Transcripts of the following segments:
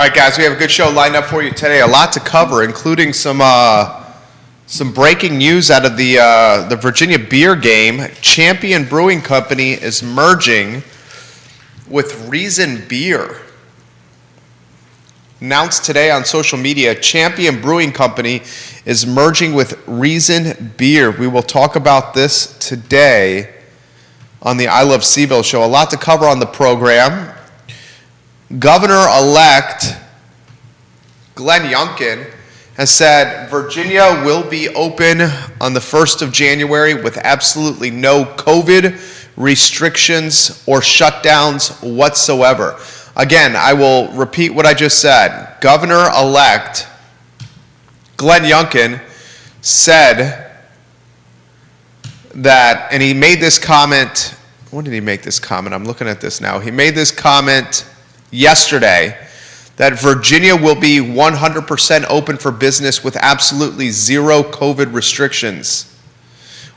All right, guys, we have a good show lined up for you today. A lot to cover, including some breaking news out of the Virginia beer game. Champion Brewing Company is merging with Reason Beer. Announced today on social media, Champion Brewing Company is merging with Reason Beer. We will talk about this today on the I Love CVille show. A lot to cover on the program. Governor-elect Glenn Youngkin has said Virginia will be open on the 1st of January with absolutely no COVID restrictions or shutdowns whatsoever. Again, I will repeat what I just said. Governor-elect Glenn Youngkin said that, and he made this comment, when did he make this comment? I'm looking at this now. He made this comment yesterday that Virginia will be 100% open for business with absolutely zero COVID restrictions.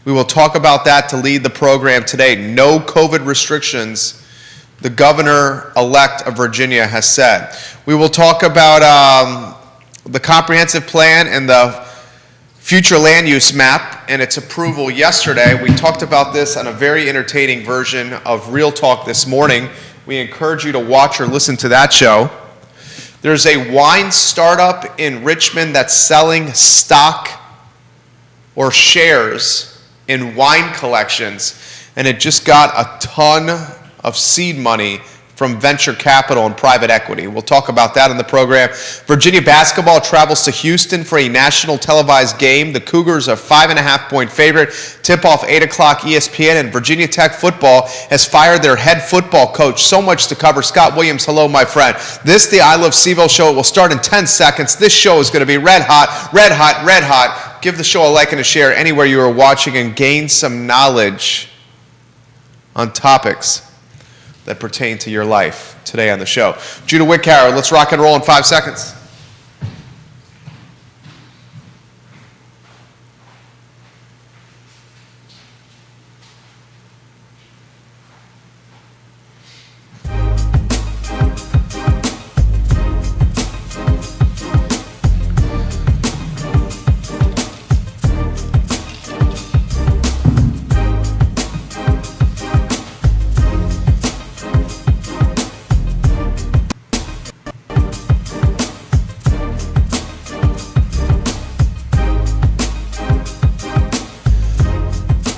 We will talk about that to lead the program today. No COVID restrictions, the governor-elect of Virginia has said. We will talk about the comprehensive plan and the future land use map and its approval yesterday. We talked about this on a very entertaining version of Real Talk this morning. We encourage you to watch or listen to that show. There's a wine startup in Richmond that's selling stock or shares in wine collections, and it just got a ton of seed money from venture capital and private equity. We'll talk about that in the program. Virginia basketball travels to Houston for a national televised game. The Cougars are 5.5-point favorite. Tip-off 8 o'clock ESPN, and Virginia Tech football has fired their head football coach. So much to cover. Scott Williams, hello, my friend. This, the I Love CVille show, will start in 10 seconds. This show is going to be red hot, red hot, red hot. Give the show a like and a share anywhere you are watching and gain some knowledge on topics that pertain to your life today on the show. Judah Wickhauer, let's rock and roll in 5 seconds.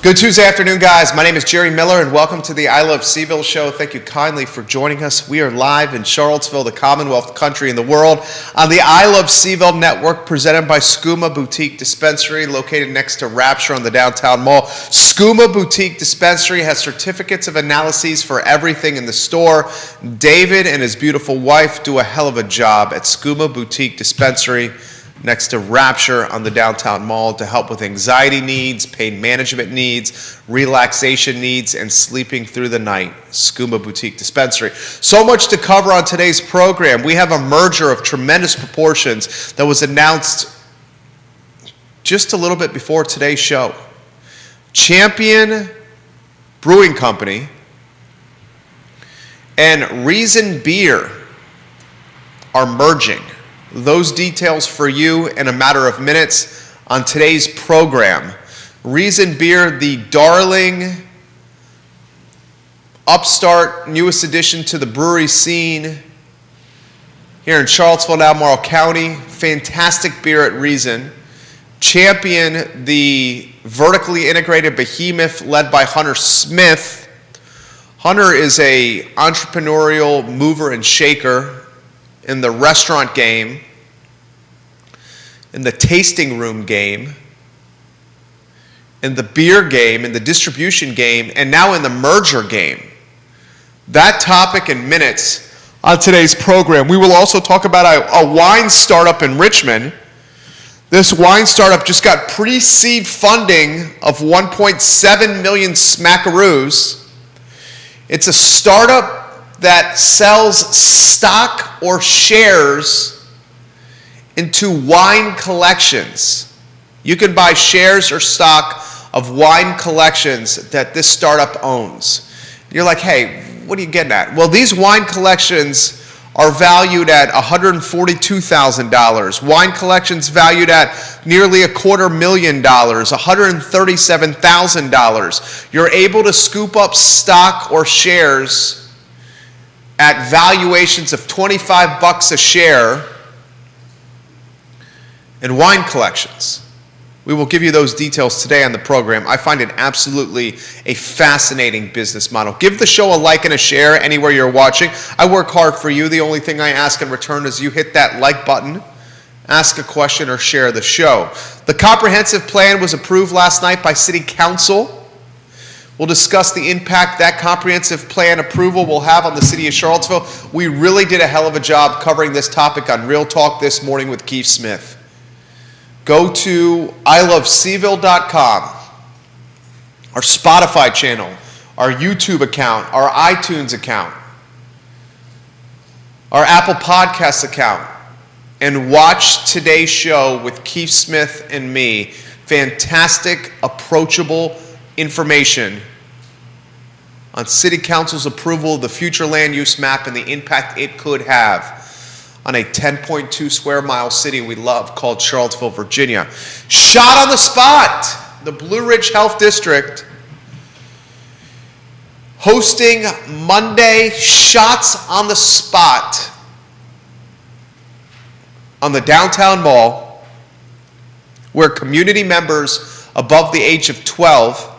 Good Tuesday afternoon, guys. My name is Jerry Miller, and welcome to the I Love CVille show. Thank you kindly for joining us. We are live in Charlottesville, the Commonwealth country in the world, on the I Love CVille network, presented by Skooma Boutique Dispensary, located next to Rapture on the downtown mall. Skooma Boutique Dispensary has certificates of analyses for everything in the store. David and his beautiful wife do a hell of a job at Skooma Boutique Dispensary, next to Rapture on the downtown mall, to help with anxiety needs, pain management needs, relaxation needs, and sleeping through the night. Skooma Boutique Dispensary. So much to cover on today's program. We have a merger of tremendous proportions that was announced just a little bit before today's show. Champion Brewing Company and Reason Beer are merging. Those details for you in a matter of minutes on today's program. Reason Beer, the darling, upstart, newest addition to the brewery scene here in Charlottesville, Albemarle County. Fantastic beer at Reason. Champion, the vertically integrated behemoth led by Hunter Smith. Hunter is an entrepreneurial mover and shaker in the restaurant game, in the tasting room game, in the beer game, in the distribution game, and now in the merger game. That topic in minutes on today's program. We will also talk about a wine startup in Richmond. This wine startup just got pre-seed funding of 1.7 million smackaroos. It's a startup that sells stock or shares into wine collections. You can buy shares or stock of wine collections that this startup owns. You're like, hey, what are you getting at? Well, these wine collections are valued at $142,000. Wine collections valued at nearly $250,000, $137,000. You're able to scoop up stock or shares at valuations of $25 a share in wine collections. We will give you those details today on the program. I find it absolutely a fascinating business model. Give the show a like and a share anywhere you're watching. I work hard for you. The only thing I ask in return is you hit that like button, ask a question, or share the show. The comprehensive plan was approved last night by City Council. We'll discuss the impact that comprehensive plan approval will have on the city of Charlottesville. We really did a hell of a job covering this topic on Real Talk This Morning with Keith Smith. Go to iloveseville.com, our Spotify channel, our YouTube account, our iTunes account, our Apple Podcasts account, and watch today's show with Keith Smith and me. Fantastic, approachable information on City Council's approval of the future land use map and the impact it could have on a 10.2 square mile city we love called Charlottesville, Virginia. Shot on the spot, the Blue Ridge Health District hosting Monday Shots on the Spot on the downtown mall, where community members above the age of 12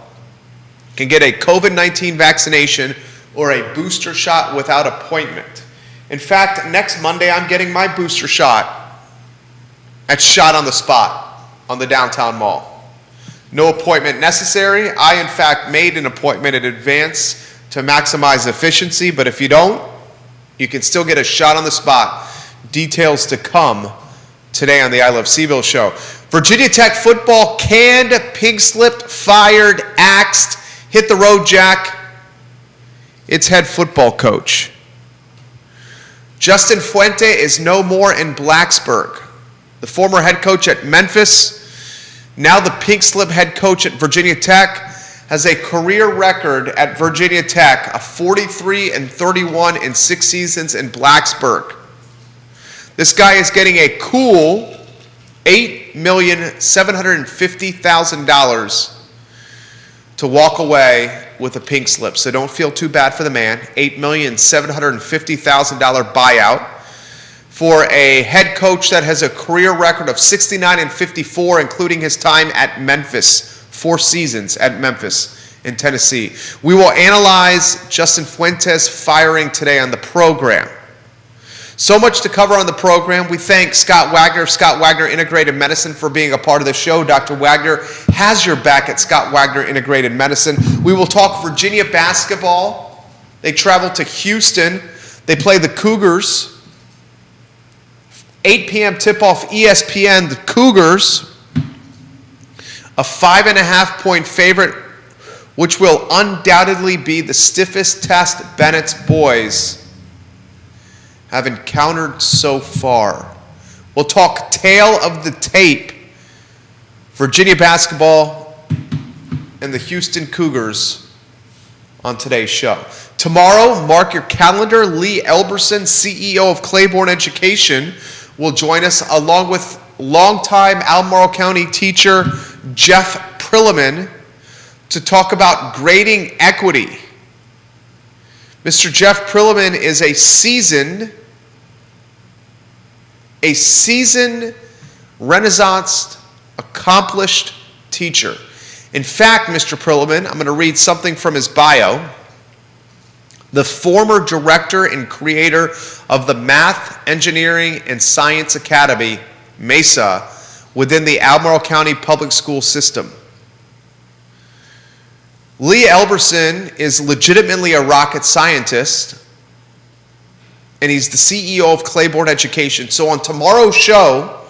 can get a COVID-19 vaccination or a booster shot without appointment. In fact, next Monday, I'm getting my booster shot at Shot on the Spot on the downtown mall. No appointment necessary. I, in fact, made an appointment in advance to maximize efficiency, but if you don't, you can still get a shot on the spot. Details to come today on the I Love Seville show. Virginia Tech football canned, pig slipped, fired, axed, hit the road, Jack. Its head football coach. Justin Fuente is no more in Blacksburg. The former head coach at Memphis, now the pink slip head coach at Virginia Tech, has a career record at Virginia Tech of 43-31 in 6 seasons in Blacksburg. This guy is getting a cool $8,750,000 to walk away with a pink slip. So don't feel too bad for the man. $8,750,000 buyout for a head coach that has a career record of 69-54, including his time at Memphis, 4 seasons at Memphis in Tennessee. We will analyze Justin Fuente's firing today on the program. So much to cover on the program. We thank Scott Wagner of Scott Wagner Integrated Medicine for being a part of the show. Dr. Wagner has your back at Scott Wagner Integrated Medicine. We will talk Virginia basketball. They travel to Houston. They play the Cougars. 8 p.m. tip-off ESPN. The Cougars, a 5.5-point favorite, which will undoubtedly be the stiffest test Bennett's boys have encountered so far. We'll talk tail of the tape, Virginia basketball and the Houston Cougars on today's show. Tomorrow, mark your calendar, Lee Elberson, CEO of Claiborne Education, will join us along with longtime Albemarle County teacher Jeff Prillaman to talk about grading equity. Mr. Jeff Prillaman is a seasoned Renaissance accomplished teacher. In fact, Mr. Prillaman, I'm going to read something from his bio. The former director and creator of the Math, Engineering, and Science Academy, MESA, within the Albemarle County Public School System. Lee Elberson is legitimately a rocket scientist, and he's the CEO of Claiborne Education. So on tomorrow's show,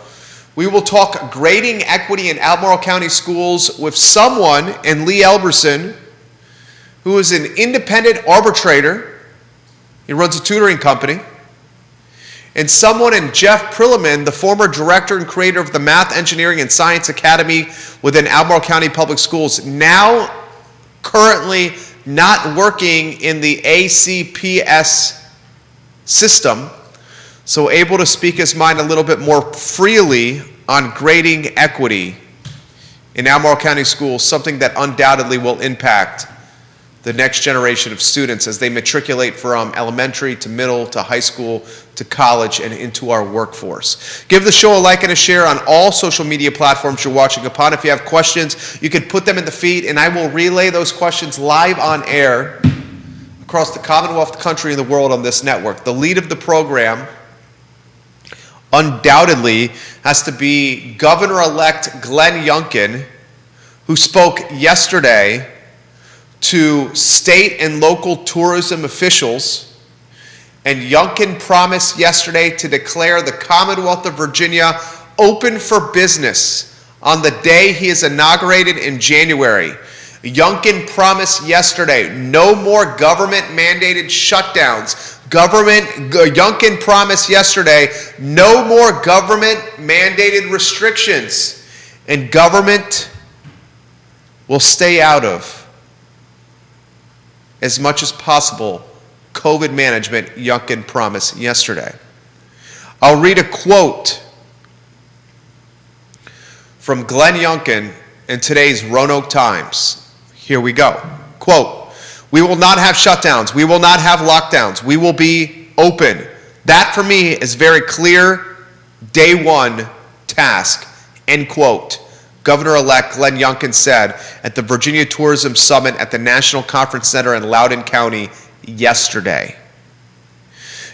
we will talk grading equity in Albemarle County schools with someone in Lee Elberson, who is an independent arbitrator. He runs a tutoring company. And someone in Jeff Prillaman, the former director and creator of the Math, Engineering, and Science Academy within Albemarle County Public Schools, now currently not working in the ACPS system, so able to speak his mind a little bit more freely on grading equity in Albemarle County schools, something that undoubtedly will impact the next generation of students as they matriculate from elementary to middle to high school to college and into our workforce. Give the show a like and a share on all social media platforms you're watching upon. If you have questions, you can put them in the feed and I will relay those questions live on air across the Commonwealth, the country, and the world on this network. The lead of the program undoubtedly has to be Governor-elect Glenn Youngkin, who spoke yesterday to state and local tourism officials. And Youngkin promised yesterday to declare the Commonwealth of Virginia open for business on the day he is inaugurated in January. Youngkin promised yesterday no more government-mandated shutdowns. Youngkin promised yesterday no more government-mandated restrictions. And government will stay out of, as much as possible, COVID management Youngkin promised yesterday. I'll read a quote from Glenn Youngkin in today's Roanoke Times. Here we go. Quote, "We will not have shutdowns. We will not have lockdowns. We will be open. That for me is very clear, day one task," end quote. Governor-elect Glenn Youngkin said at the Virginia Tourism Summit at the National Conference Center in Loudoun County yesterday.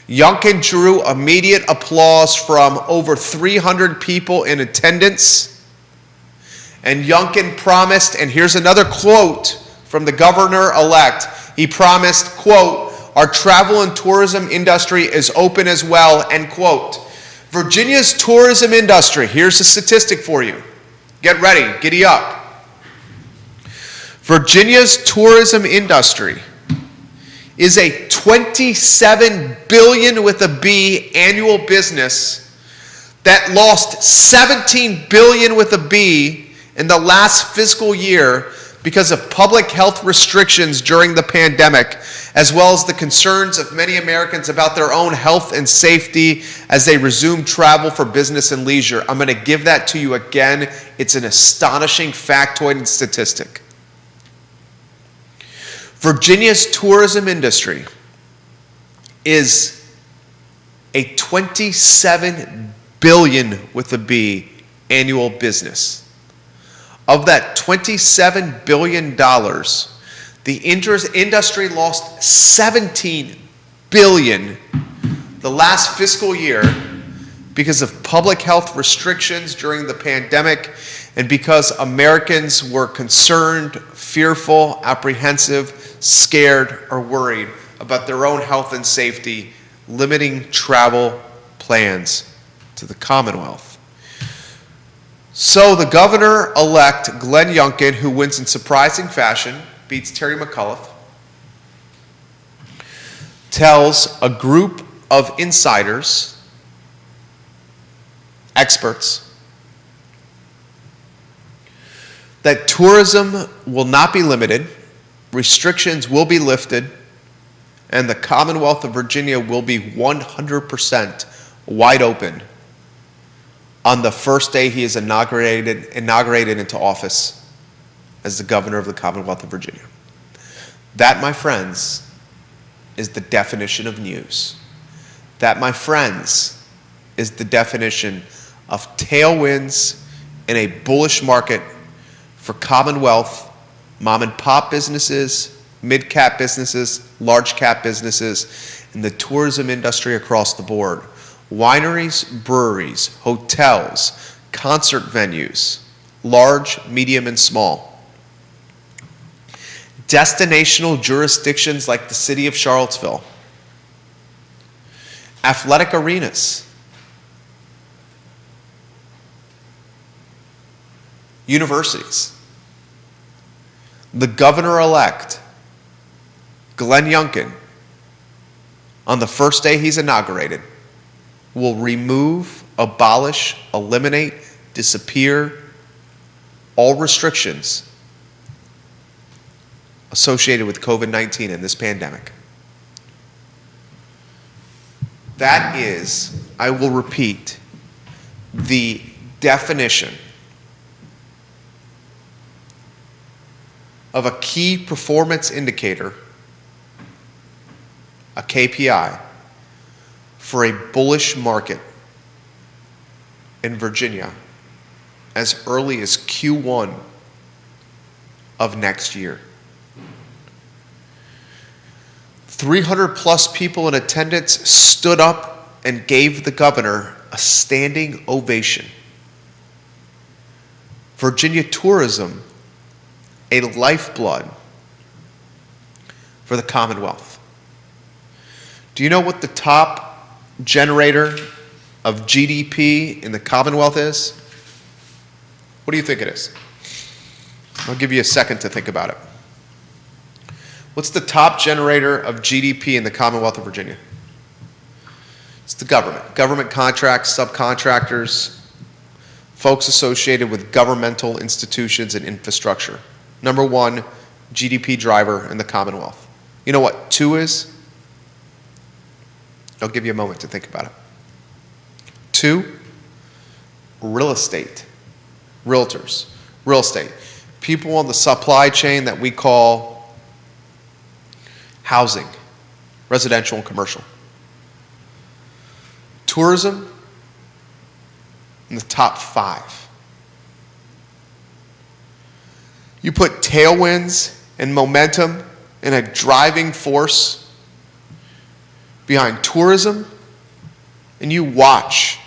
Youngkin drew immediate applause from over 300 people in attendance. And Youngkin promised, and here's another quote from the governor-elect. He promised, quote, "Our travel and tourism industry is open as well," end quote. Virginia's tourism industry, here's a statistic for you. Get ready, giddy up. Virginia's tourism industry is a $27 billion with a B annual business that lost $17 billion with a B in the last fiscal year because of public health restrictions during the pandemic, as well as the concerns of many Americans about their own health and safety as they resume travel for business and leisure. I'm going to give that to you again. It's an astonishing factoid and statistic. Virginia's tourism industry is a $27 billion with a B annual business. Of that $27 billion, the industry lost $17 billion the last fiscal year because of public health restrictions during the pandemic and because Americans were concerned, fearful, apprehensive, scared, or worried about their own health and safety, limiting travel plans to the Commonwealth. So the governor-elect, Glenn Youngkin, who wins in surprising fashion, beats Terry McAuliffe, tells a group of insiders, experts, that tourism will not be limited, restrictions will be lifted, and the Commonwealth of Virginia will be 100% wide open on the first day he is inaugurated into office as the governor of the Commonwealth of Virginia. That, my friends, is the definition of news. That, my friends, is the definition of tailwinds in a bullish market for Commonwealth, mom and pop businesses, mid-cap businesses, large-cap businesses, and the tourism industry across the board. Wineries, breweries, hotels, concert venues, large, medium, and small. Destinational jurisdictions like the city of Charlottesville. Athletic arenas. Universities. The governor-elect, Glenn Youngkin, on the first day he's inaugurated, will remove, abolish, eliminate, disappear all restrictions associated with COVID-19 and this pandemic. That is, I will repeat, the definition of a key performance indicator, a KPI, for a bullish market in Virginia as early as Q1 of next year. 300 plus people in attendance stood up and gave the governor a standing ovation. Virginia tourism, a lifeblood for the Commonwealth. Do you know what the top generator of GDP in the Commonwealth is? What do you think it is? I'll give you a second to think about it. What's the top generator of GDP in the Commonwealth of Virginia? It's the government. Government contracts, subcontractors, folks associated with governmental institutions and infrastructure. Number one, GDP driver in the Commonwealth. You know what 2 is? I'll give you a moment to think about it. 2, real estate. Realtors. Real estate. People on the supply chain that we call housing, residential and commercial. Tourism in the top 5. You put tailwinds and momentum and a driving force behind tourism, and you watch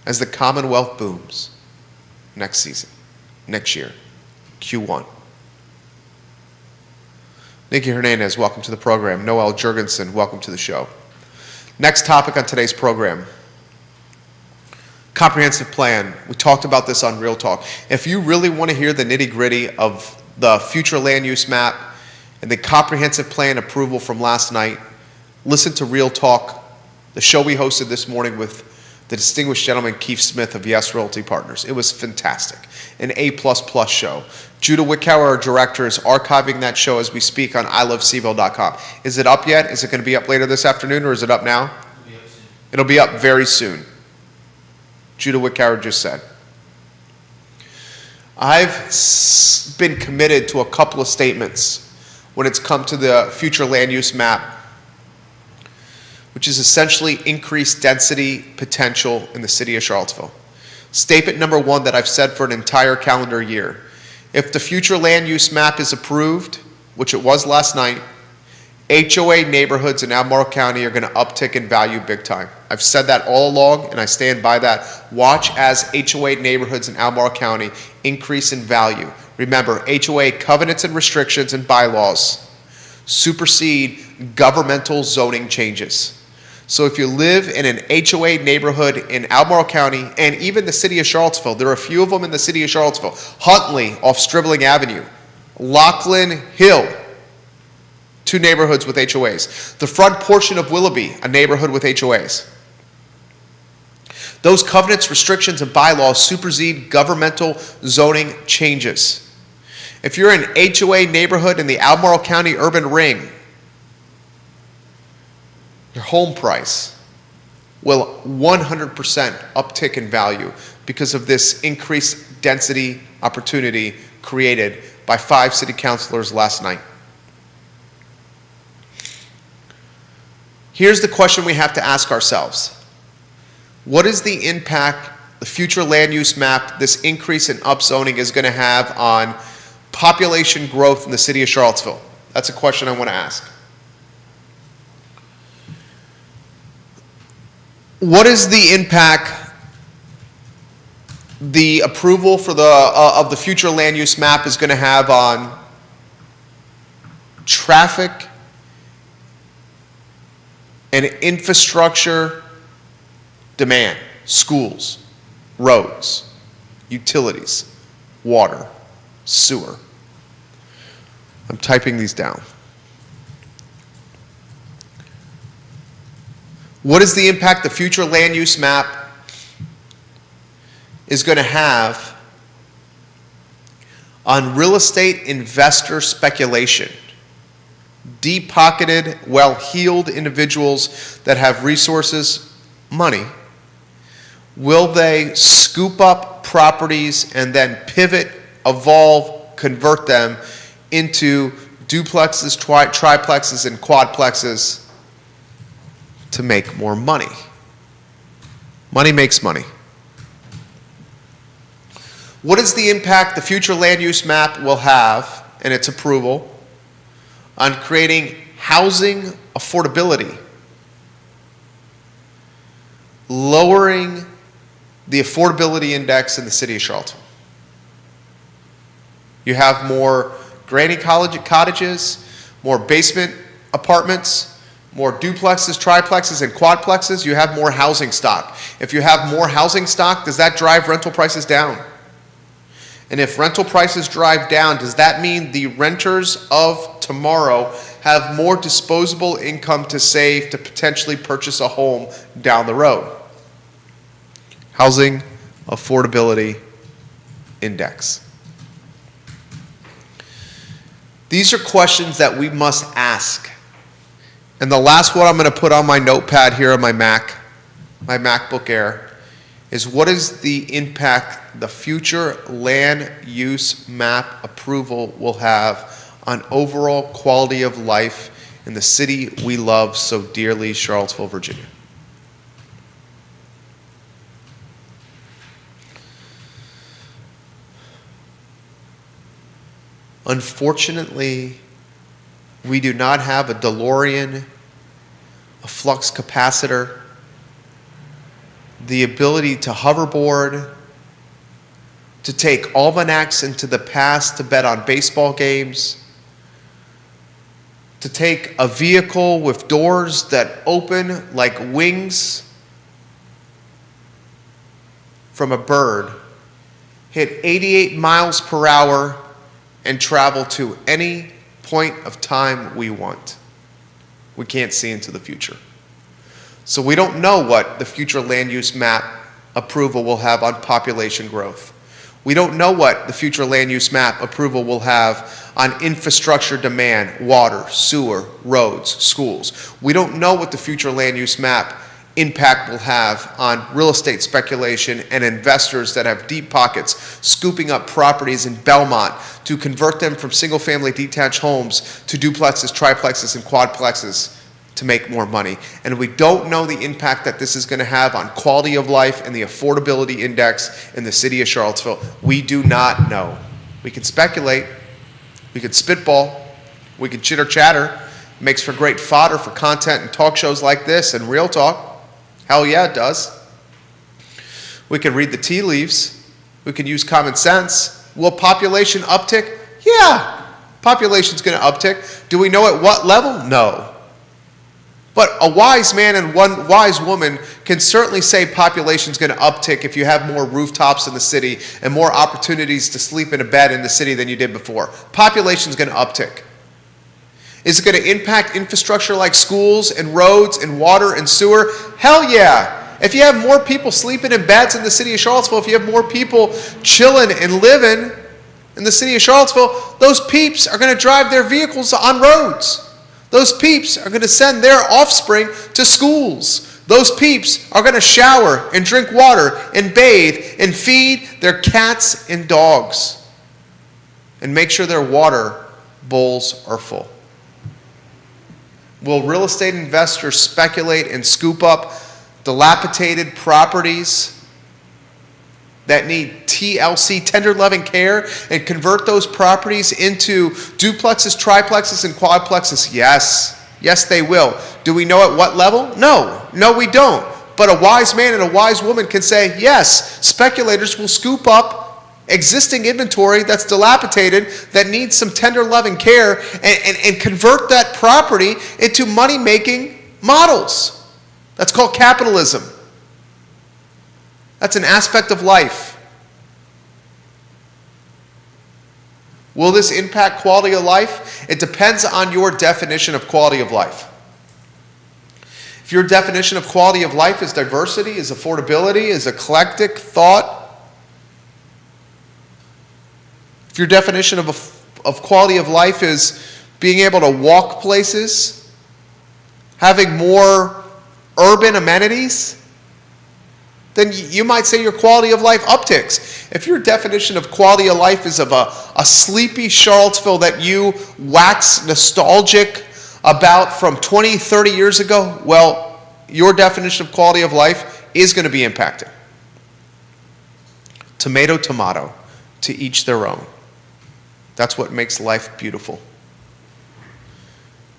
as the Commonwealth booms next season, next year, Q1. Nikki Hernandez, welcome to the program. Noel Jurgensen, welcome to the show. Next topic on today's program, comprehensive plan. We talked about this on Real Talk. If you really want to hear the nitty-gritty of the future land use map and the comprehensive plan approval from last night, listen to Real Talk, the show we hosted this morning with the distinguished gentleman Keith Smith of Yes Realty Partners. It was fantastic. An A++ show. Judah Wickower, our director, is archiving that show as we speak on iloveseville.com. Is it up yet? Is it going to be up later this afternoon, or is it up now? It'll be up very soon. Judah Wickower just said. I've been committed to a couple of statements when it's come to the future land use map, which is essentially increased density potential in the city of Charlottesville. Statement number 1 that I've said for an entire calendar year: if the future land use map is approved, which it was last night, HOA neighborhoods in Albemarle County are going to uptick in value big time. I've said that all along, and I stand by that. Watch as HOA neighborhoods in Albemarle County increase in value. Remember, HOA covenants and restrictions and bylaws supersede governmental zoning changes. So if you live in an HOA neighborhood in Albemarle County and even the city of Charlottesville, there are a few of them in the city of Charlottesville: Huntley off Stribling Avenue, Lachlan Hill, 2 neighborhoods with HOAs. The front portion of Willoughby, a neighborhood with HOAs. Those covenants, restrictions, and bylaws supersede governmental zoning changes. If you're an HOA neighborhood in the Albemarle County urban ring, your home price will 100% uptick in value because of this increased density opportunity created by 5 city councilors last night. Here's the question we have to ask ourselves. What is the impact the future land use map, this increase in upzoning, is going to have on population growth in the city of Charlottesville? That's a question I want to ask. What is the impact the approval for of the future land use map is going to have on traffic and infrastructure demand? Schools, roads, utilities, water, sewer. I'm typing these down. What is the impact the future land use map is going to have on real estate investor speculation, deep-pocketed, well-heeled individuals that have resources, money, will they scoop up properties and then pivot, evolve, convert them into duplexes, triplexes, and quadplexes to make more money? Money makes money. What is the impact the future land use map will have and its approval on creating housing affordability, lowering the affordability index in the city of Charlottesville? You have more granny cottages, more basement apartments, more duplexes, triplexes, and quadplexes. You have more housing stock. If you have more housing stock, does that drive rental prices down? And if rental prices drive down, does that mean the renters of tomorrow have more disposable income to save to potentially purchase a home down the road? Housing affordability index. These are questions that we must ask. And the last one I'm going to put on my notepad here on my MacBook Air, is what is the impact the future land use map approval will have on overall quality of life in the city we love so dearly, Charlottesville, Virginia. Unfortunately, we do not have a DeLorean, a flux capacitor, the ability to hoverboard, to take almanacs into the past to bet on baseball games, to take a vehicle with doors that open like wings from a bird, hit 88 miles per hour, and travel to any point of time we want. We can't see into the future. So we don't know what the future land use map approval will have on population growth. We don't know what the future land use map approval will have on infrastructure demand, water, sewer, roads, schools. We don't know what the future land use map impact will have on real estate speculation and investors that have deep pockets scooping up properties in Belmont to convert them from single-family detached homes to duplexes, triplexes, and quadplexes to make more money. And we don't know the impact that this is going to have on quality of life and the affordability index in the city of Charlottesville. We do not know. We can speculate, we can spitball, we can chitter chatter. It makes for great fodder for content and talk shows like this and Real Talk. Hell yeah, it does. We can read the tea leaves. We can use common sense. Will population uptick? Yeah, population's going to uptick. Do we know at what level? No. But a wise man and one wise woman can certainly say population's going to uptick if you have more rooftops in the city and more opportunities to sleep in a bed in the city than you did before. Population's going to uptick. Is it going to impact infrastructure like schools and roads and water and sewer? Hell yeah. If you have more people sleeping in beds in the city of Charlottesville, if you have more people chilling and living in the city of Charlottesville, those peeps are going to drive their vehicles on roads. Those peeps are going to send their offspring to schools. Those peeps are going to shower and drink water and bathe and feed their cats and dogs and make sure their water bowls are full. Will real estate investors speculate and scoop up dilapidated properties that need TLC, tender loving care, and convert those properties into duplexes, triplexes, and quadplexes? Yes. Yes, they will. Do we know at what level? No. No, we don't. But a wise man and a wise woman can say, yes, speculators will scoop up existing inventory that's dilapidated, that needs some tender loving care, and convert that property into money-making models. That's called capitalism. That's an aspect of life. Will this impact quality of life? It depends on your definition of quality of life. If your definition of quality of life is diversity, is affordability, is eclectic thought, if your definition of quality of life is being able to walk places, having more urban amenities, then you might say your quality of life upticks. If your definition of quality of life is of a sleepy Charlottesville that you wax nostalgic about from 20, 30 years ago, well, your definition of quality of life is going to be impacted. Tomato, tomato, to each their own. That's what makes life beautiful.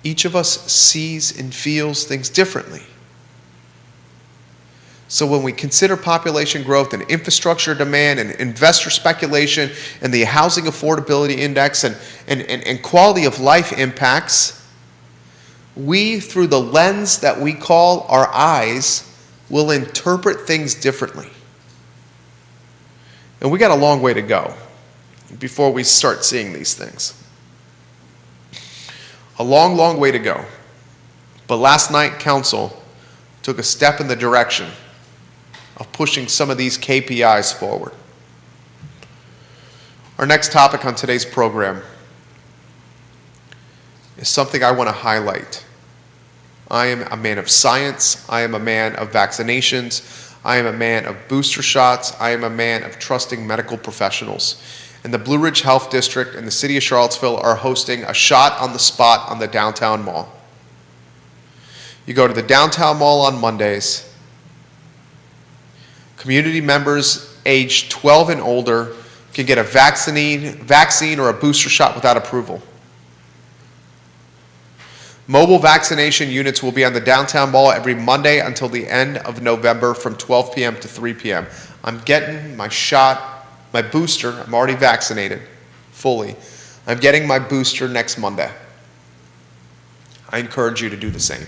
Each of us sees and feels things differently. So when we consider population growth and infrastructure demand and investor speculation and the housing affordability index and quality of life impacts, we, through the lens that we call our eyes, will interpret things differently. And we got a long way to go before we start seeing these things. A long, long way to go. But last night, council took a step in the direction of pushing some of these KPIs forward. Our next topic on today's program is something I want to highlight. I am a man of science. I am a man of vaccinations. I am a man of booster shots. I am a man of trusting medical professionals. And the Blue Ridge Health District and the City of Charlottesville are hosting a shot on the spot on the downtown mall. You go to the downtown mall on Mondays. Community members age 12 and older can get a vaccine or a booster shot without approval. Mobile vaccination units will be on the downtown mall every Monday until the end of November from 12 p.m. to 3 p.m. I'm getting my shot, my booster. I'm already vaccinated fully. I'm getting my booster next Monday. I encourage you to do the same.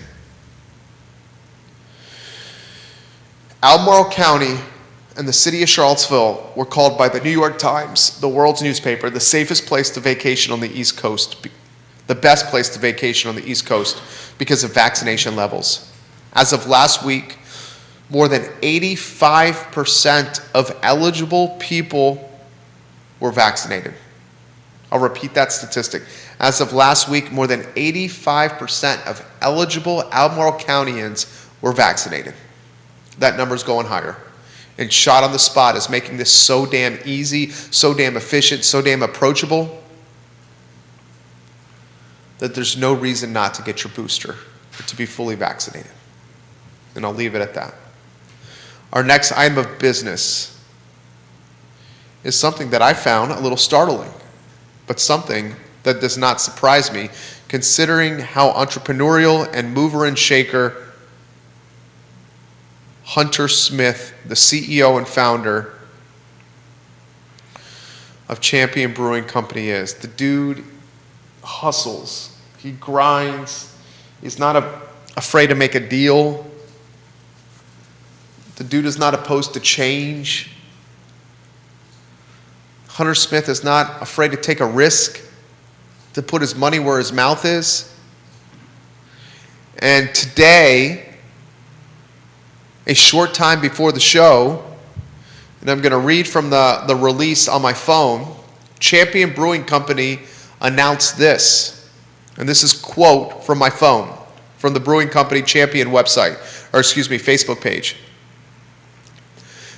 Albemarle County and the City of Charlottesville were called by the New York Times, the world's newspaper, the safest place to vacation on the East Coast, the best place to vacation on the East Coast because of vaccination levels. As of last week, more than 85% of eligible people were vaccinated. I'll repeat that statistic. As of last week, more than 85% of eligible Albemarle Countyans were vaccinated. That number's going higher. And shot on the spot is making this so damn easy, so damn efficient, so damn approachable that there's no reason not to get your booster or to be fully vaccinated. And I'll leave it at that. Our next item of business is something that I found a little startling, but something that does not surprise me, considering how entrepreneurial and mover and shaker Hunter Smith, the CEO and founder of Champion Brewing Company, is. The dude hustles. He grinds. He's not afraid to make a deal. The dude is not opposed to change. Hunter Smith is not afraid to take a risk, to put his money where his mouth is. And today, a short time before the show, and I'm going to read from the release on my phone, Champion Brewing Company announced this. And this is quote from my phone, from the Brewing Company Champion website, Facebook page.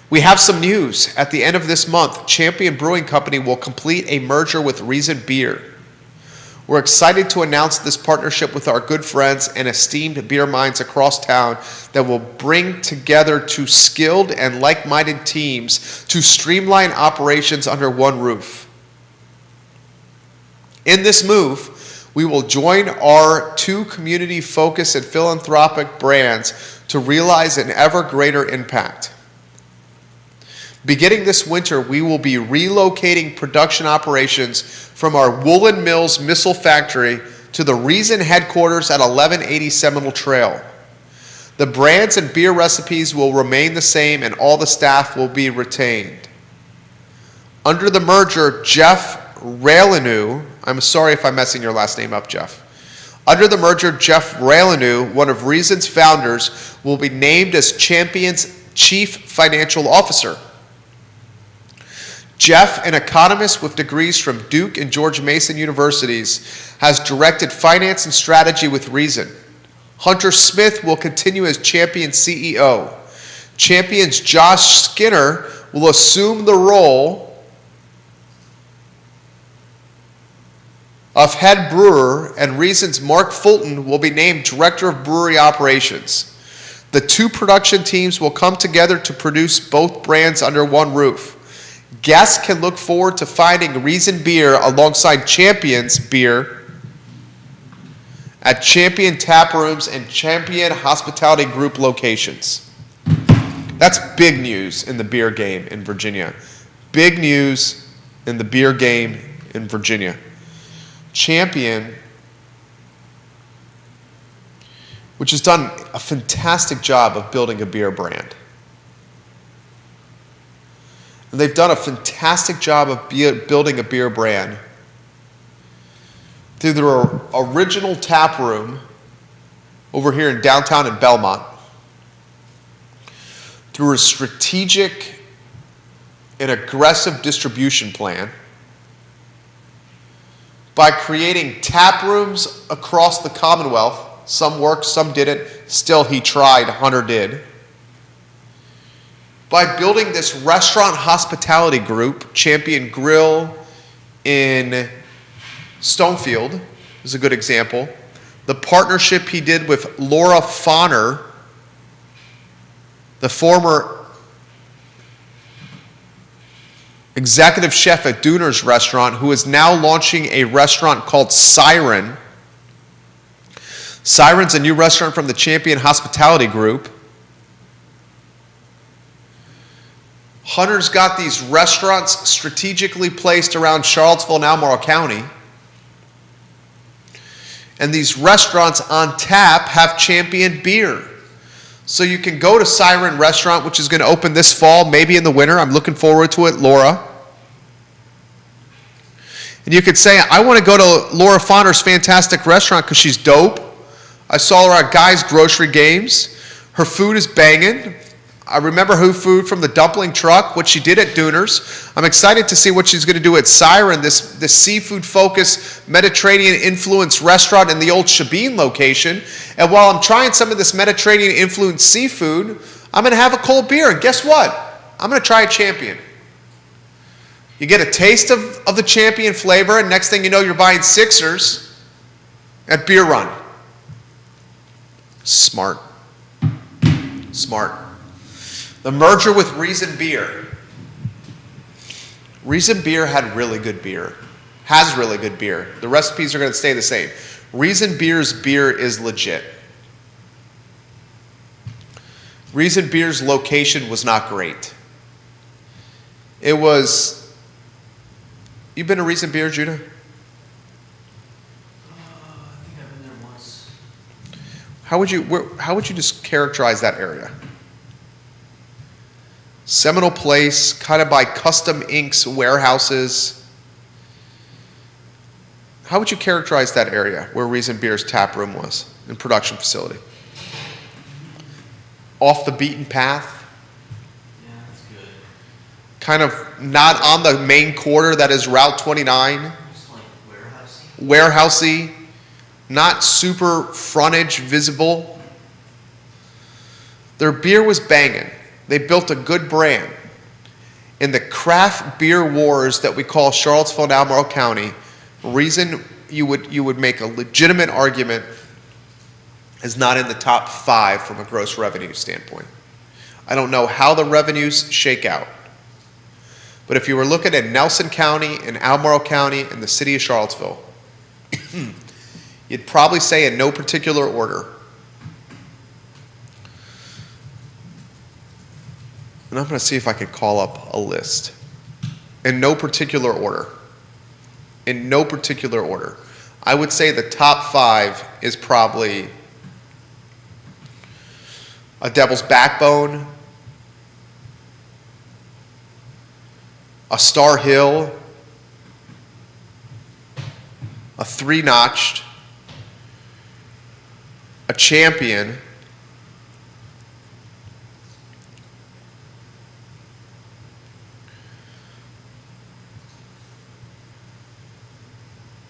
We have some news. At the end of this month, Champion Brewing Company will complete a merger with Reason Beer. We're excited to announce this partnership with our good friends and esteemed beer minds across town that will bring together two skilled and like-minded teams to streamline operations under one roof. In this move, we will join our two community-focused and philanthropic brands to realize an ever greater impact. Beginning this winter, we will be relocating production operations from our Woolen Mills missile factory to the Reason headquarters at 1180 Seminole Trail. The brands and beer recipes will remain the same and all the staff will be retained. Under the merger, Jeff Raileneau, I'm sorry if I'm messing your last name up, Jeff. Under the merger, Jeff Raileneau, one of Reason's founders, will be named as Champion's Chief Financial Officer. Jeff, an economist with degrees from Duke and George Mason universities, has directed finance and strategy with Reason. Hunter Smith will continue as Champion CEO. Champion's Josh Skinner will assume the role of head brewer, and Reason's Mark Fulton will be named Director of Brewery Operations. The two production teams will come together to produce both brands under one roof. Guests can look forward to finding Reason Beer alongside Champion's Beer at Champion Tap Rooms and Champion Hospitality Group locations. That's big news in the beer game in Virginia. Big news in the beer game in Virginia. Champion, which has done a fantastic job of building a beer brand. And they've done a fantastic job of building a beer brand through their original tap room over here in downtown in Belmont, through a strategic and aggressive distribution plan, by creating tap rooms across the Commonwealth. Some worked, some didn't. Still, he tried. Hunter did. By building this restaurant hospitality group, Champion Grill in Stonefield is a good example. The partnership he did with Laura Fauner, the former executive chef at Dooner's Restaurant, who is now launching a restaurant called Siren. Siren's a new restaurant from the Champion Hospitality Group. Hunter's got these restaurants strategically placed around Charlottesville and Albemarle County. And these restaurants on tap have Champion beer. So you can go to Siren Restaurant, which is going to open this fall, maybe in the winter. I'm looking forward to it, Laura. And you could say, I want to go to Laura Fauner's fantastic restaurant because she's dope. I saw her at Guy's Grocery Games. Her food is banging. I remember her food from the dumpling truck, what she did at Dooner's. I'm excited to see what she's going to do at Siren, this seafood-focused, Mediterranean-influenced restaurant in the old Shabine location. And while I'm trying some of this Mediterranean-influenced seafood, I'm going to have a cold beer. And guess what? I'm going to try a Champion. You get a taste of the Champion flavor, and next thing you know, you're buying Sixers at Beer Run. Smart. Smart. The merger with Reason Beer. Reason Beer had really good beer. Has really good beer. The recipes are going to stay the same. Reason Beer's beer is legit. Reason Beer's location was not great. It was... You've been to Reason Beer, Judah? I think I've been there once. How would you just characterize that area? Seminole Place, kind of by Custom Inc.'s warehouses. How would you characterize that area where Reason Beer's tap room was and production facility? Off the beaten path? Yeah, that's good. Kind of not on the main quarter that is Route 29. Just like warehousey. Warehousey, not super frontage visible. Their beer was banging. They built a good brand. In the craft beer wars that we call Charlottesville and Albemarle County, Reason you would make a legitimate argument is not in the top 5 from a gross revenue standpoint. I don't know how the revenues shake out. But if you were looking at Nelson County and Albemarle County and the city of Charlottesville, you'd probably say in no particular order. And I'm going to see if I can call up a list. In no particular order. In no particular order. I would say the top 5 is probably a Devil's Backbone, a Star Hill, a Three Notched, a Champion,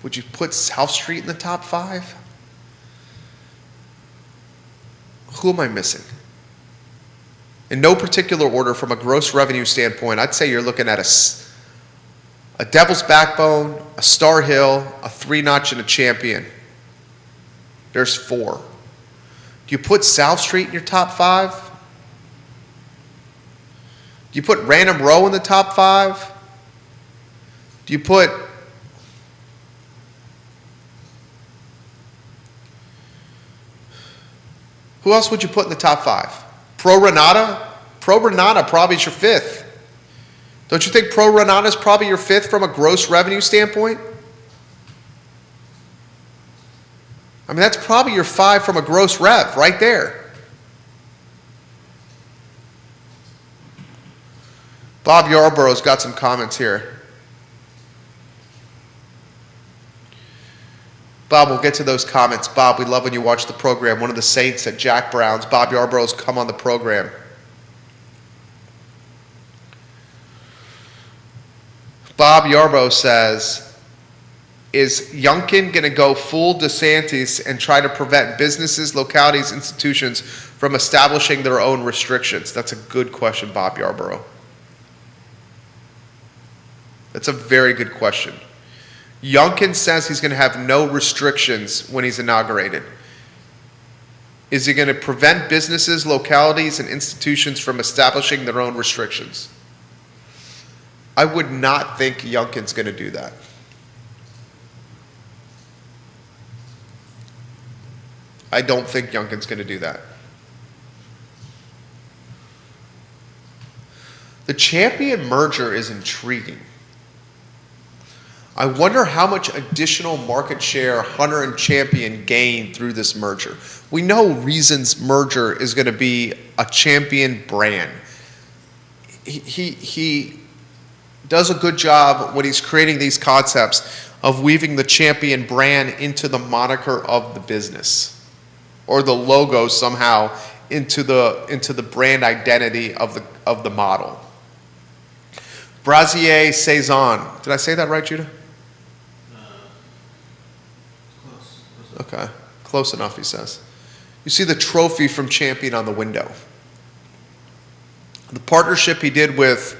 Would you put South Street in the top 5? Who am I missing? In no particular order, from a gross revenue standpoint, I'd say you're looking at a Devil's Backbone, a Star Hill, a Three Notch, and a Champion. There's 4. Do you put South Street in your top 5? Do you put Random Row in the top 5? Do you put who else would you put in the top 5? Pro Renata? Pro Renata probably is your 5th. Don't you think Pro Renata is probably your 5th from a gross revenue standpoint? I mean, that's probably your 5 from a gross rev right there. Bob Yarborough's got some comments here. Bob, we'll get to those comments. Bob, we love when you watch the program. One of the saints at Jack Brown's, Bob Yarborough's come on the program. Bob Yarborough says, is Youngkin going to go full DeSantis and try to prevent businesses, localities, institutions from establishing their own restrictions? That's a good question, Bob Yarborough. That's a very good question. Youngkin says he's going to have no restrictions when he's inaugurated. Is he going to prevent businesses, localities, and institutions from establishing their own restrictions? I would not think Youngkin's going to do that. I don't think Youngkin's going to do that. The Champion merger is intriguing. I wonder how much additional market share Hunter and Champion gain through this merger. We know Reason's merger is going to be a Champion brand. He does a good job when he's creating these concepts of weaving the Champion brand into the moniker of the business, or the logo somehow into the brand identity of the model. Brasier Saison. Did I say that right, Judah? Okay, close enough, he says. You see the trophy from Champion on the window. The partnership he did with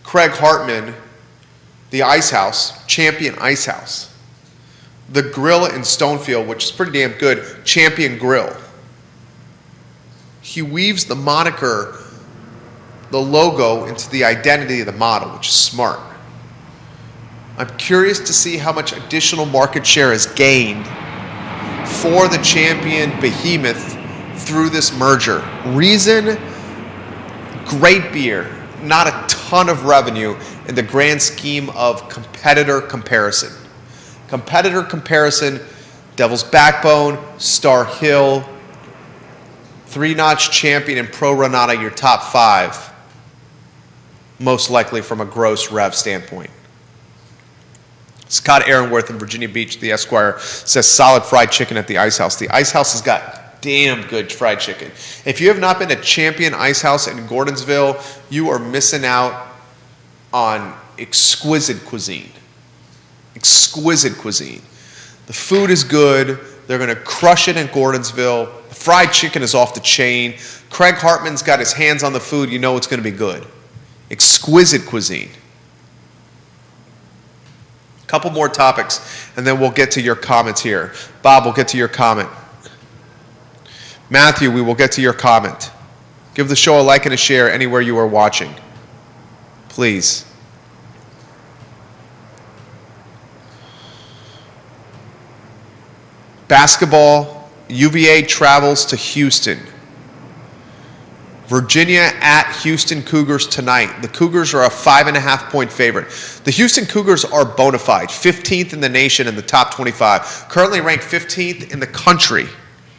Craig Hartman, the Ice House, Champion Ice House. The grill in Stonefield, which is pretty damn good, Champion Grill. He weaves the moniker, the logo, into the identity of the model, which is smart. I'm curious to see how much additional market share is gained for the Champion behemoth through this merger. Reason, great beer, not a ton of revenue in the grand scheme of competitor comparison. Competitor comparison, Devil's Backbone, Star Hill, Three Notch, Champion, and Pro Renata, your top 5, most likely from a gross rev standpoint. Scott Aaronworth in Virginia Beach, the Esquire, says solid fried chicken at the Ice House. The Ice House has got damn good fried chicken. If you have not been to Champion Ice House in Gordonsville, you are missing out on exquisite cuisine. Exquisite cuisine. The food is good. They're going to crush it in Gordonsville. The fried chicken is off the chain. Craig Hartman's got his hands on the food. You know it's going to be good. Exquisite cuisine. Couple more topics, and then we'll get to your comments here. Bob, we'll get to your comment. Matthew, we will get to your comment. Give the show a like and a share anywhere you are watching. Please. Basketball, UVA travels to Houston. Virginia at Houston Cougars tonight. The Cougars are a 5.5-point favorite. The Houston Cougars are bona fide, 15th in the nation in the top 25. Currently ranked 15th in the country,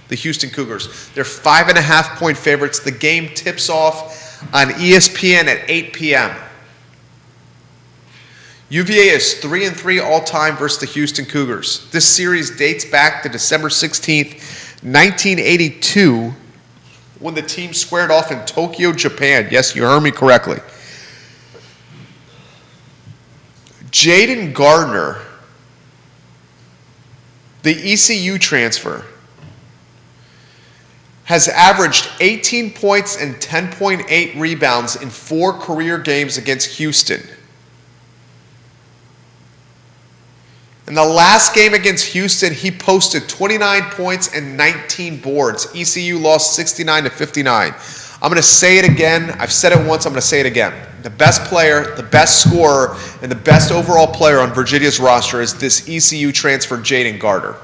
the Houston Cougars. They're 5.5-point favorites. The game tips off on ESPN at 8 p.m. UVA is 3-3 all-time versus the Houston Cougars. This series dates back to December 16th, 1982, when the team squared off in Tokyo, Japan. Yes, you heard me correctly. Jaden Gardner The ECU transfer has averaged 18 points and 10.8 rebounds in 4 career games against Houston. In the last game against Houston, he posted 29 points and 19 boards. ECU lost 69-59. I'm going to say it again. I've said it once. I'm going to say it again. The best player, the best scorer, and the best overall player on Virginia's roster is this ECU transfer, Jayden Garter.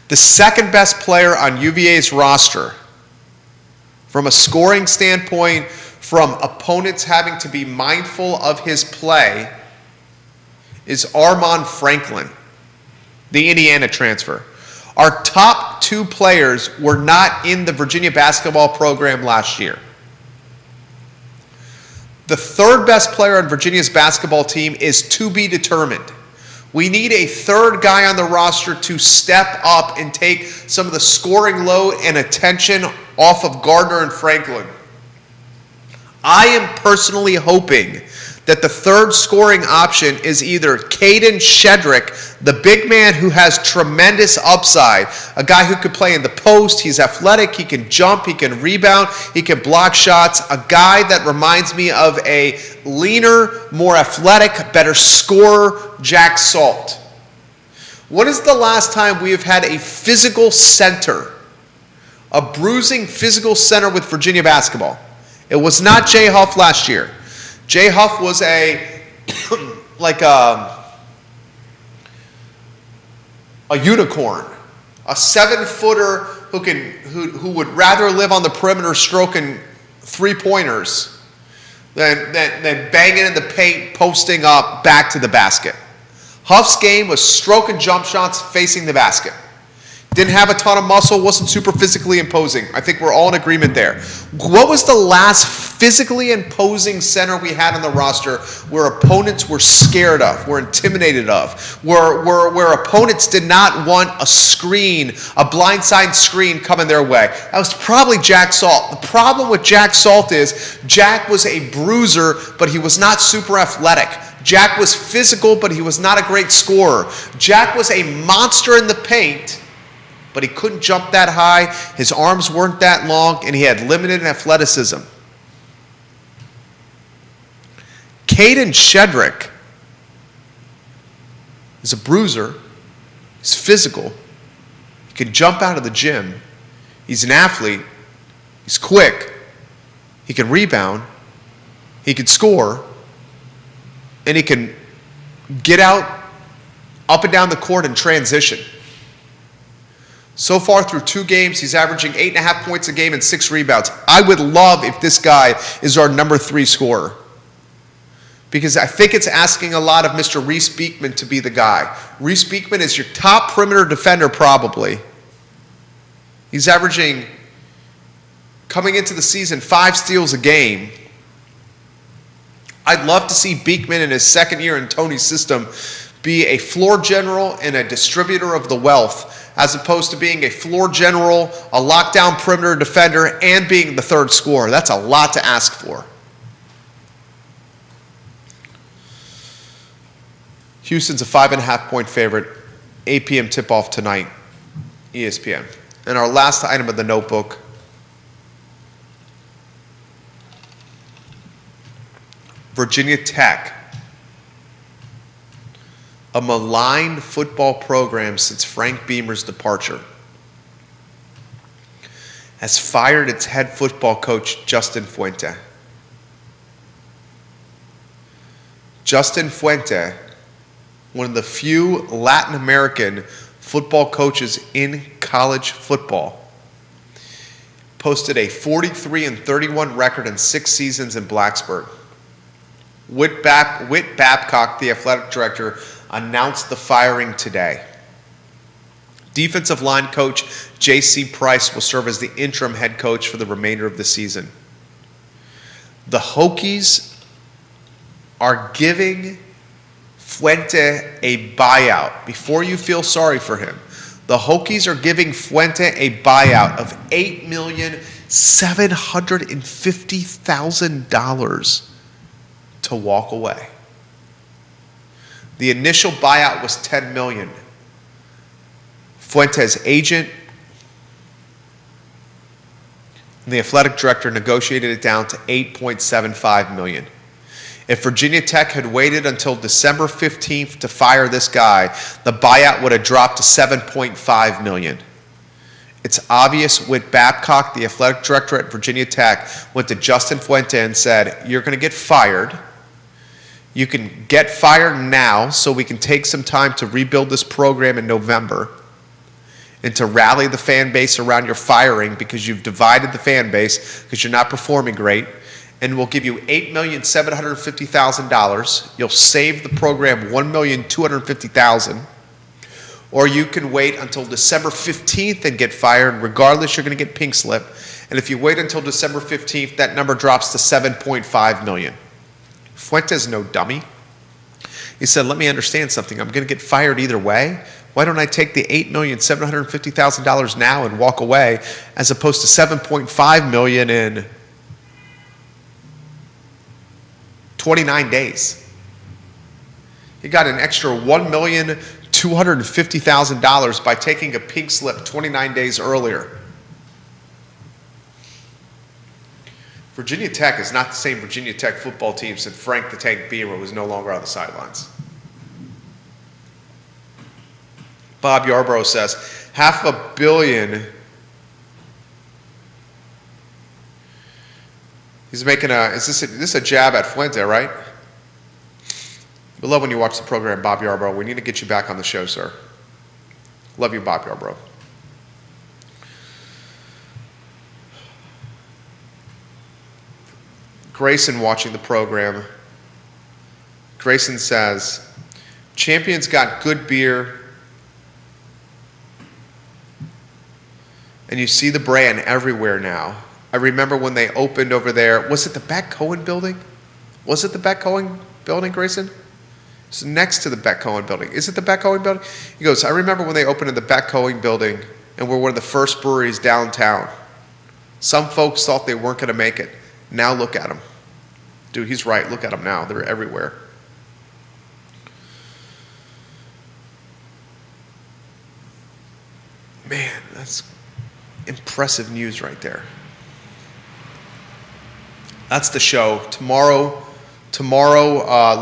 The second best player on UVA's roster, from a scoring standpoint, from opponents having to be mindful of his play, is Armaan Franklin, the Indiana transfer. Our top 2 players were not in the Virginia basketball program last year. The third best player on Virginia's basketball team is to be determined. We need a third guy on the roster to step up and take some of the scoring load and attention off of Gardner and Franklin. I am personally hoping that the third scoring option is either Caden Shedrick, the big man who has tremendous upside, a guy who could play in the post, he's athletic, he can jump, he can rebound, he can block shots, a guy that reminds me of a leaner, more athletic, better scorer, Jack Salt. When is the last time we have had a physical center, a bruising physical center with Virginia basketball? It was not Jay Huff last year. Jay Huff was a unicorn, a 7-footer who would rather live on the perimeter stroking 3-pointers than banging in the paint, posting up back to the basket. Huff's game was stroking jump shots facing the basket. Didn't have a ton of muscle, wasn't super physically imposing. I think we're all in agreement there. What was the last physically imposing center we had on the roster where opponents were scared of, were intimidated of, where opponents did not want a screen, a blindside screen coming their way? That was probably Jack Salt. The problem with Jack Salt is Jack was a bruiser, but he was not super athletic. Jack was physical, but he was not a great scorer. Jack was a monster in the paint, but he couldn't jump that high, his arms weren't that long, and he had limited athleticism. Caden Shedrick is a bruiser, he's physical, he can jump out of the gym, he's an athlete, he's quick, he can rebound, he can score, and he can get out up and down the court in transition. So far through 2 games, he's averaging 8.5 points a game and 6 rebounds. I would love if this guy is our number 3 scorer, because I think it's asking a lot of Mr. Reese Beekman to be the guy. Reese Beekman is your top perimeter defender probably. He's averaging, coming into the season, 5 steals a game. I'd love to see Beekman in his second year in Tony's system be a floor general and a distributor of the wealth, as opposed to being a floor general, a lockdown perimeter defender, and being the third scorer. That's a lot to ask for. Houston's a 5.5-point favorite. 8 p.m. tip-off tonight, ESPN. And our last item of the notebook, Virginia Tech, a maligned football program since Frank Beamer's departure, has fired its head football coach, Justin Fuente. Justin Fuente, one of the few Latin American football coaches in college football, posted a 43-31 record in 6 seasons in Blacksburg. Whit Babcock, the athletic director, announced the firing today. Defensive line coach J.C. Price will serve as the interim head coach for the remainder of the season. The Hokies are giving Fuente a buyout. Before you feel sorry for him, the Hokies are giving Fuente a buyout of $8,750,000 to walk away. The initial buyout was $10 million. Fuentes' agent and the athletic director negotiated it down to $8.75 million. If Virginia Tech had waited until December 15th to fire this guy, the buyout would have dropped to $7.5 million. It's obvious Whit Babcock, the athletic director at Virginia Tech, went to Justin Fuente and said, you're going to get fired. You can get fired now so we can take some time to rebuild this program in November and to rally the fan base around your firing because you've divided the fan base because you're not performing great. And we'll give you $8,750,000. You'll save the program $1,250,000. Or you can wait until December 15th and get fired. Regardless, you're going to get pink slip. And if you wait until December 15th, that number drops to $7.5 million. Fuentes no dummy. He said, let me understand something. I'm going to get fired either way. Why don't I take the $8,750,000 now and walk away as opposed to $7.5 million in 29 days? He got an extra $1,250,000 by taking a pink slip 29 days earlier. Virginia Tech is not the same Virginia Tech football team since Frank the Tank Beamer was no longer on the sidelines. Bob Yarborough says, $500 million. He's making is this a jab at Fuente, right? We love when you watch the program, Bob Yarborough. We need to get you back on the show, sir. Love you, Bob Yarborough. Grayson watching the program. Grayson says, Champions got good beer, and you see the brand everywhere now. I remember when they opened over there. Was it the Beck Cohen building? Was it the Beck Cohen building, Grayson? It's next to the Beck Cohen building. Is it the Beck Cohen building? He goes, I remember when they opened in the Beck Cohen building and we're one of the first breweries downtown. Some folks thought they weren't going to make it. Now look at them. Dude, he's right. Look at them now. They're everywhere. Man, that's impressive news right there. That's the show. Tomorrow,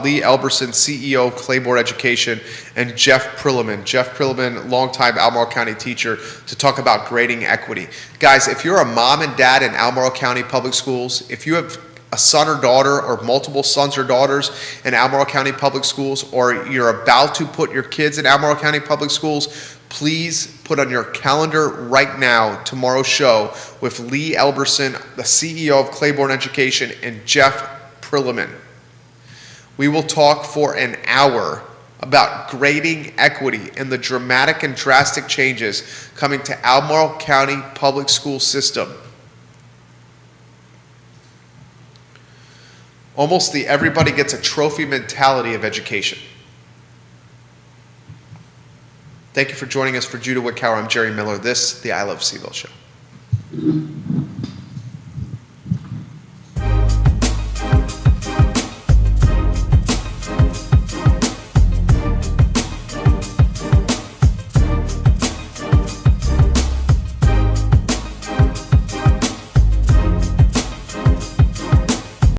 Lee Elberson, CEO of Claiborne Education, and Jeff Prilliman, longtime Albemarle County teacher, to talk about grading equity. Guys, if you're a mom and dad in Albemarle County Public Schools, if you have a son or daughter or multiple sons or daughters in Albemarle County Public Schools, or you're about to put your kids in Albemarle County Public Schools, please put on your calendar right now tomorrow's show with Lee Elberson, the CEO of Claiborne Education, and Jeff Prilliman. We will talk for an hour about grading equity and the dramatic and drastic changes coming to Albemarle County Public School System. Almost the everybody gets a trophy mentality of education. Thank you for joining us for Judah Wickower. I'm Jerry Miller. This, the I Love CVille Show.